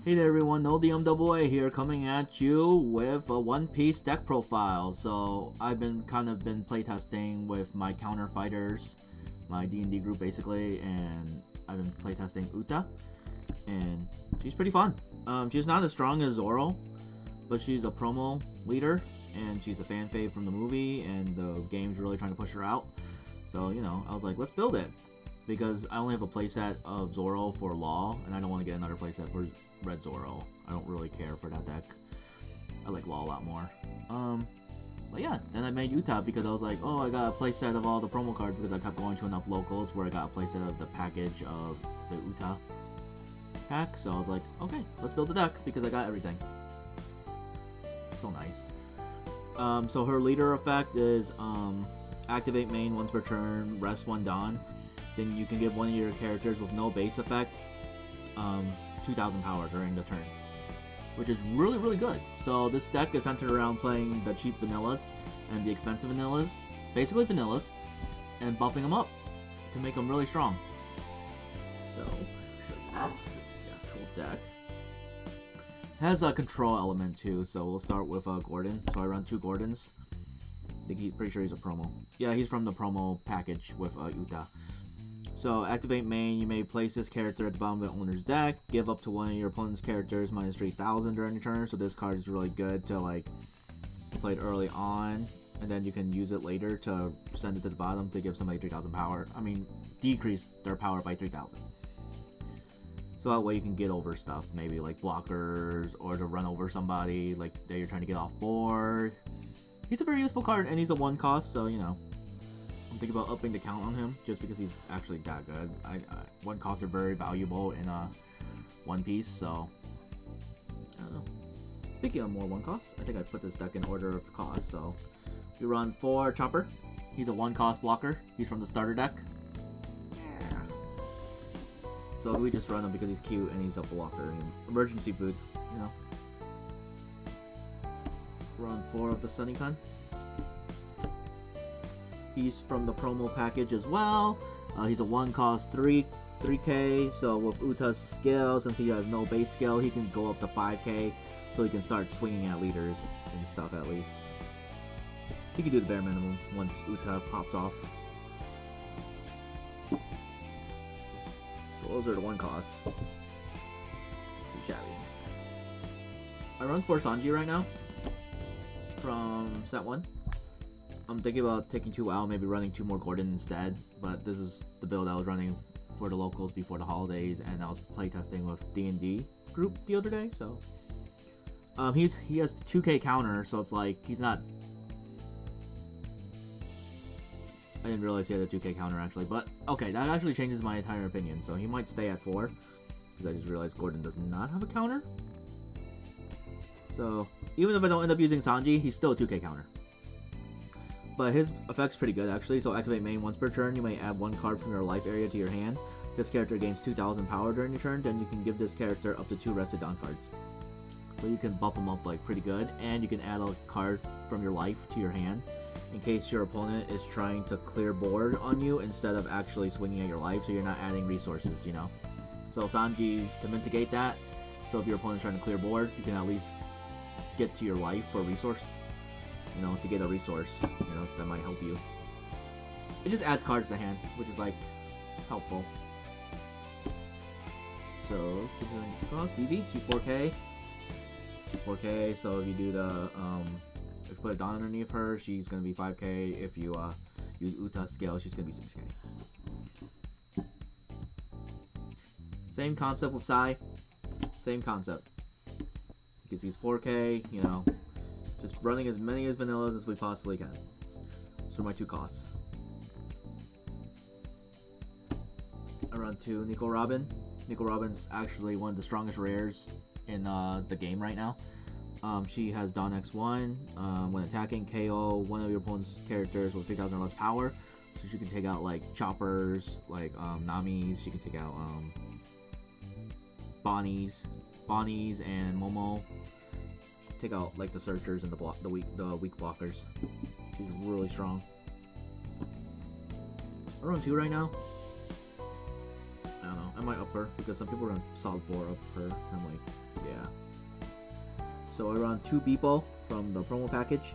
Hey there everyone, NoDMAA here, coming at you with a One Piece deck profile. So I've been playtesting with my counter fighters, my D&D group basically, and I've been playtesting Uta, and she's pretty fun. She's not as strong as Zoro, but she's a promo leader, and she's a fan fave from the movie, and the game's really trying to push her out. So, you know, I was like, let's build it. Because I only have a playset of Zoro for Law, and I don't want to get another playset for Red Zoro. I don't really care for that deck. I like Law a lot more. But yeah, then I made Uta because I was like, oh, I got a playset of all the promo cards because I kept going to enough locals where I got a playset of the package of the Uta pack. So I was like, okay, let's build the deck because I got everything. So nice. So her leader effect is activate main once per turn, rest one Dawn. Then you can give one of your characters with no base effect 2,000 power during the turn, which is really, really good. So this deck is centered around playing the cheap vanillas and the expensive vanillas, basically vanillas, and buffing them up to make them really strong. So, the actual deck has a control element too, so we'll start with Gordon. So I run 2 Gordons. I think he's pretty sure he's a promo. Yeah, he's from the promo package with Uta. So, activate main, you may place this character at the bottom of the owner's deck, give up to one of your opponent's characters minus 3,000 during your turn, so this card is really good to, like, play it early on, and then you can use it later to send it to the bottom to give somebody 3,000 power. I mean, decrease their power by 3,000. So that way you can get over stuff, maybe like blockers, or to run over somebody, like, that you're trying to get off board. He's a very useful card, and he's a 1 cost, so, you know. I'm thinking about upping the count on him just because he's actually that good. 1 costs are very valuable in One Piece, so I don't know. Speaking of more 1 costs, I think I put this deck in order of cost. So we run 4 Chopper. He's a 1 cost blocker. He's from the starter deck. Yeah. So we just run him because he's cute and he's a blocker and emergency food, you know. Run 4 of the Sunny-kun. He's from the promo package as well. He's a 1 cost 3k, so with Uta's skill, since he has no base skill, he can go up to 5k, so he can start swinging at leaders and stuff at least. He can do the bare minimum once Uta pops off. So those are the 1 costs. Too shabby. I run 4 Sanji right now from set 1. I'm thinking about taking 2 out, maybe running 2 more Gordon instead, but this is the build I was running for the locals before the holidays, and I was playtesting with D&D group the other day, so he has 2k counter, so it's like he's not. I didn't realize he had a 2k counter actually, but okay, that actually changes my entire opinion. So he might stay at 4 because I just realized Gordon does not have a counter. So even if I don't end up using Sanji, he's still a 2k counter. But his effect's pretty good actually. So activate main once per turn. You may add 1 card from your life area to your hand. This character gains 2,000 power during your turn. Then you can give this character up to 2 rested Dawn cards. So you can buff him up like pretty good, and you can add a card from your life to your hand in case your opponent is trying to clear board on you instead of actually swinging at your life. So you're not adding resources, you know. So Sanji to mitigate that. So if your opponent's trying to clear board, you can at least get to your life for a resource. You know, to get a resource, you know, that might help you. It just adds cards to hand, which is like helpful. So, Vivi, she's 4k. She's 4k, so if you do the, if you put a Dawn underneath her, she's gonna be 5k. If you use Uta's scale, she's gonna be 6k. Same concept with Sai. Same concept. Because he's 4k, you know. Just running as many as vanillas as we possibly can. So my 2 costs. I run 2 Nico Robin. Nico Robin's actually one of the strongest rares in the game right now. She has Dawn X1. When attacking, KO one of your opponent's characters with 3,000 or less power. So she can take out like choppers, like Namis. She can take out Bonnies and Momo. Take out like the searchers and the weak blockers. She's really strong. I run 2 right now. I don't know. I might up her because some people run solid 4 of her. I'm like, So I run 2 Bepo from the promo package.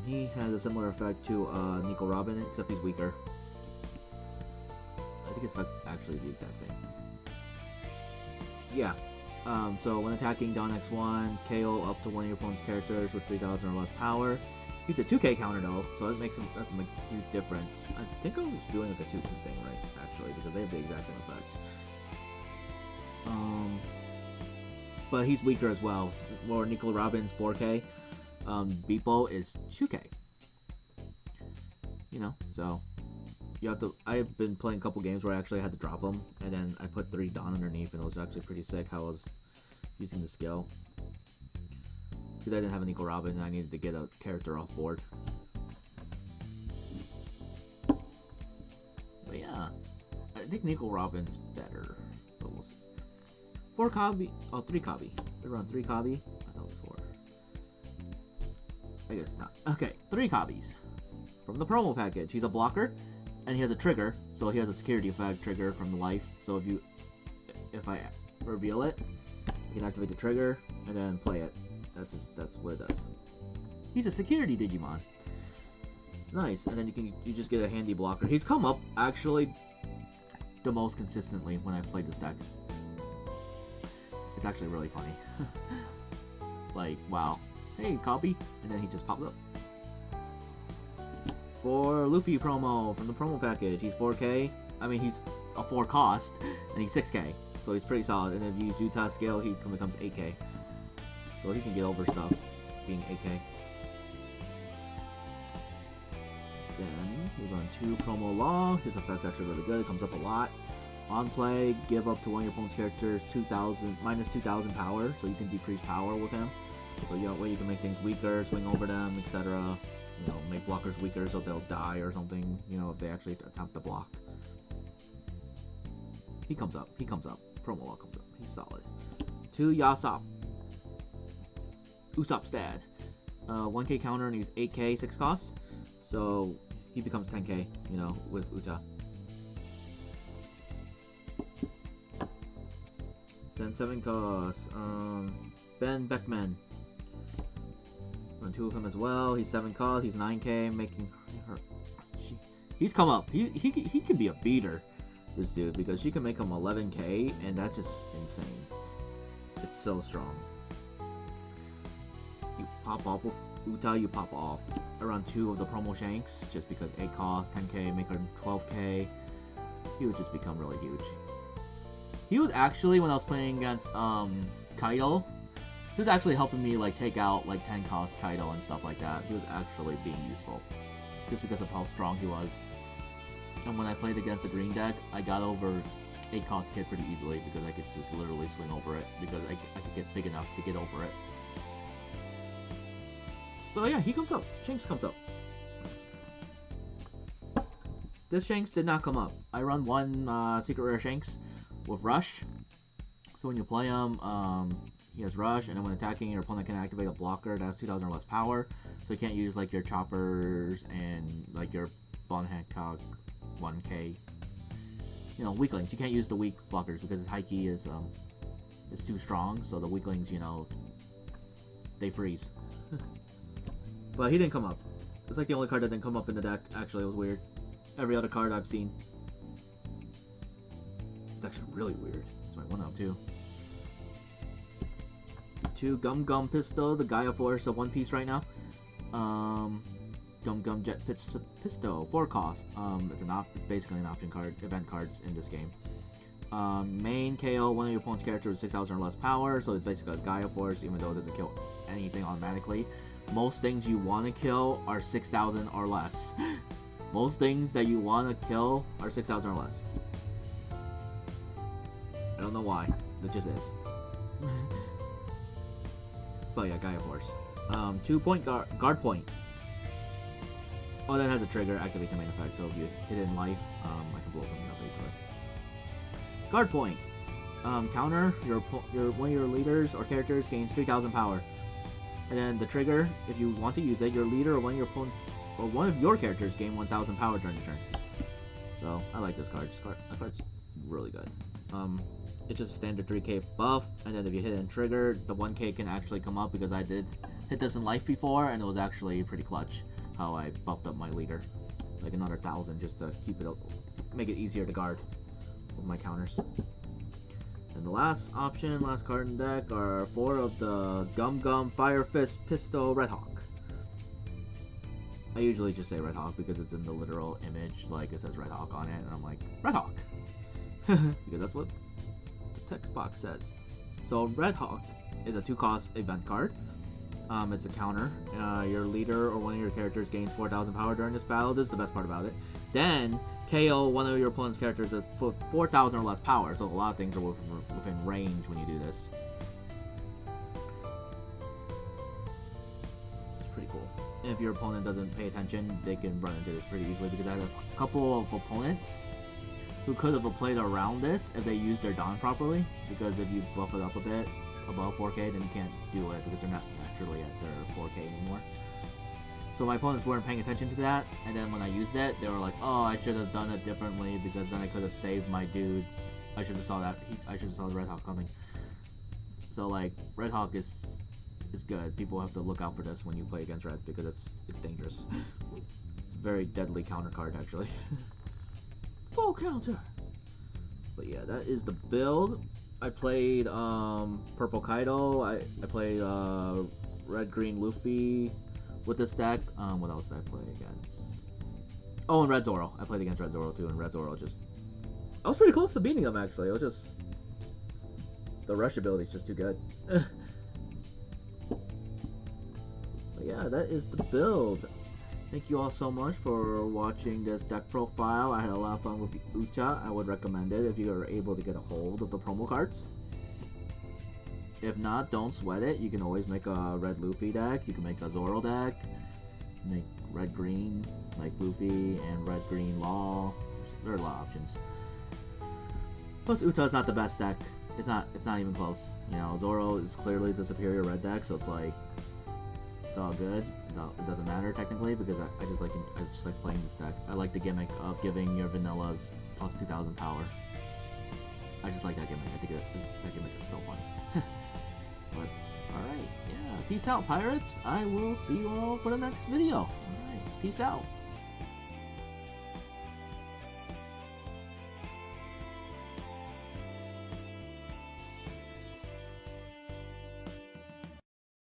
He has a similar effect to Nico Robin, except he's weaker. I think it's actually the exact same. Yeah. So when attacking down X1, KO up to one of your opponent's characters with 3,000 or less power. He's a 2k counter though, so that makes a huge difference. I think I was doing like a 2-2 thing, right? Actually, because they have the exact same effect. But he's weaker as well. More Nico Robin's 4k. Bepo is 2k. You know, so you have to. I've been playing a couple games where I actually had to drop him, and then I put 3 Dawn underneath, and it was actually pretty sick how I was using the skill. Because I didn't have a Nico Robin, and I needed to get a character off board. But yeah, I think Nico Robin's better. But we'll see. 4 Koby. Oh, 3 Koby. We run 3 Koby. I thought it was 4. I guess not. Okay, 3 Kobys from the promo package. He's a blocker, and he has a trigger, so he has a security effect trigger from the life. So if I reveal it, you can activate the trigger and then play it. That's what it does. He's a security Digimon. It's nice, and then you just get a handy blocker. He's come up actually the most consistently when I played this deck. It's actually really funny. Like, wow. Hey, Koby, and then he just pops up. For Luffy promo from the promo package, he's 4k. I mean, he's a 4 cost, and he's 6k, so he's pretty solid. And if you use Uta scale, he becomes 8k. So he can get over stuff being 8k. Then we run 2 promo Law. His effect's actually really good. It comes up a lot. On play, give up to one of your opponent's characters minus 2,000 power, so you can decrease power with him. So that way you can make things weaker, swing over them, etc. You know, make blockers weaker so they'll die or something, you know, if they actually attempt to block. He comes up. Promo Law comes up. He's solid. 2 Yasopp. Usopp's dad. 1k counter and he's 8k 6 costs. So he becomes 10k, you know, with Uta. Then 7 costs. Ben Beckman. Run 2 of him as well. He's 7 costs. He's 9k, making her. He's come up. He can be a beater, this dude, because she can make him 11k, and that's just insane. It's so strong. You pop off with Uta, you pop off. Around 2 of the promo Shanks, just because 8 costs, 10k, make her 12k. He would just become really huge. He was actually, when I was playing against Kaido, he was actually helping me like take out like 10 cost Kaido and stuff like that. He was actually being useful, just because of how strong he was. And when I played against the green deck, I got over 8 cost kid pretty easily because I could just literally swing over it because I could get big enough to get over it. So yeah, he comes up. Shanks comes up. This Shanks did not come up. I run 1 secret rare Shanks with Rush. So when you play him, he has Rush, and then when attacking, your opponent can activate a blocker that has 2,000 or less power. So you can't use like your choppers and like your Bon Hancock 1k. You know, weaklings. You can't use the weak blockers because his high key is too strong. So the weaklings, you know, they freeze. But he didn't come up. It's like the only card that didn't come up in the deck. Actually, it was weird. Every other card I've seen. It's actually really weird. It's my 1-out-2. 2 Gum Pistol, the Gaia Force of One Piece right now. Gum Jet Pistol, 4 cost. It's basically an option card, event cards in this game. Main KO one of your opponent's characters with 6,000 or less power, so it's basically a Gaia Force, even though it doesn't kill anything automatically. Most things you want to kill are 6,000 or less. Most things that you want to kill are 6,000 or less. I don't know why. It just is. But yeah, Gaia Force. 2 point guard point. Oh, that has a trigger. Activate the main effect. So if you hit it in life, I can blow something up basically. Guard point. Counter. One of your leaders or characters gains 3,000 power. And then the trigger, if you want to use it, your leader or one of your opponents or one of your characters gain 1,000 power during the turn. So I like this card. That card's really good. it's just a standard 3k buff, and then if you hit and trigger, the 1k can actually come up because I did hit this in life before, and it was actually pretty clutch how I buffed up my leader. Like another 1,000 just to keep it up, make it easier to guard with my counters. And the last option, last card in the deck, are 4 of the Gum Gum Fire Fist Pistol Red Hawk. I usually just say Red Hawk because it's in the literal image, like it says Red Hawk on it, and I'm like, Red Hawk! Because that's what the text box says. So Red Hawk is a 2-cost event card. It's a counter. Your leader or one of your characters gains 4,000 power during this battle. This is the best part about it. Then KO one of your opponent's characters at 4,000 or less power, so a lot of things are within range when you do this. It's pretty cool. And if your opponent doesn't pay attention, they can run into this pretty easily, because I had a couple of opponents who could have played around this if they used their Dawn properly, because if you buff it up a bit above 4k, then you can't do it because they're not naturally at their 4k anymore. So my opponents weren't paying attention to that, and then when I used it, they were like, oh, I should have done it differently because then I could have saved my dude. I should have saw that. I should have saw the Red Hawk coming. So like, Red Hawk is good. People have to look out for this when you play against Red because it's dangerous. It's a very deadly counter card actually. Full counter. But yeah, that is the build. I played purple Kaido. I played red green Luffy with this deck. What else did I play against? Oh, and Red Zoro. I played against Red Zoro too, and Red Zoro just... I was pretty close to beating him actually. It was just... the rush ability is just too good. But yeah, that is the build. Thank you all so much for watching this deck profile. I had a lot of fun with Uta. I would recommend it if you are able to get a hold of the promo cards. If not, don't sweat it. You can always make a red Luffy deck. You can make a Zoro deck. Make red-green, like Luffy, and red-green Law. There are a lot of options. Plus, Uta is not the best deck. It's not even close. You know, Zoro is clearly the superior red deck, so it's like, it's all good. No, it doesn't matter technically because I just like playing this deck. I like the gimmick of giving your vanillas plus 2,000 power. I just like that gimmick. I think that gimmick is so fun. But alright, yeah. Peace out, pirates. I will see you all for the next video. Alright, peace out.